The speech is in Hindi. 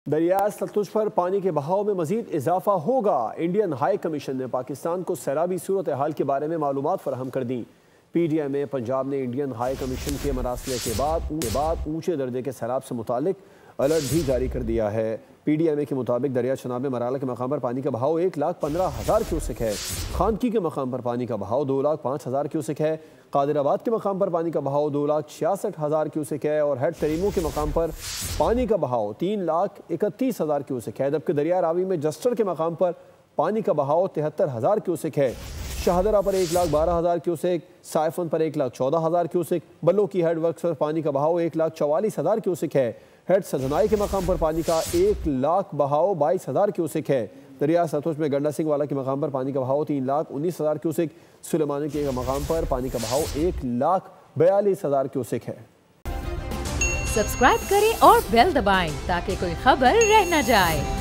दरिया सतलुज पर पानी के बहाव में मजीद इजाफा होगा। इंडियन हाई कमीशन ने पाकिस्तान को सैलाबी सूरत हाल के बारे में मालूमात फराहम कर दी। PTI में पंजाब ने इंडियन हाई कमीशन के मरासले के बाद ऊंचे दर्जे के सैलाब से मुतालिक अलर्ट भी जारी कर दिया है। PTI के मुताबिक दरिया चनाब में मराला के मकाम पर पानी का बहाव 1,15,000 क्यूसेक है। खानकी के मकाम पर पानी का बहाव 2,05,000 क्यूसेक है। कादिराबाद के मकाम पर पानी का बहाव 2,66,000 क्यूसेक है और हेड तरीमो के मकाम पर पानी का बहाव 3,31,000 क्यूसेक है। जबकि दरिया रावी में जस्टर के मकाम पर पानी का बहाव 73,000 क्यूसेक है। शाहदरा पर 1,12,000 क्यूसेक, साइफन पर 1,14,000 क्यूसेक, बल्लो की हेड वर्क्स पर पानी का बहाव 1,44,000 क्यूसेक है। हेड सधनाई के मकाम पर पानी का 1,00,000 बहाव 22,000 क्यूसेक है। दरिया सतलुज में गंडा सिंह वाला के मकाम पर पानी का बहाव 3,19,000 क्यूसेक, सुलेमानी के मकाम पर पानी का बहाव 1,42,000 क्यूसेक है। सब्सक्राइब करें और बेल दबाएं ताकि कोई खबर रह न जाए।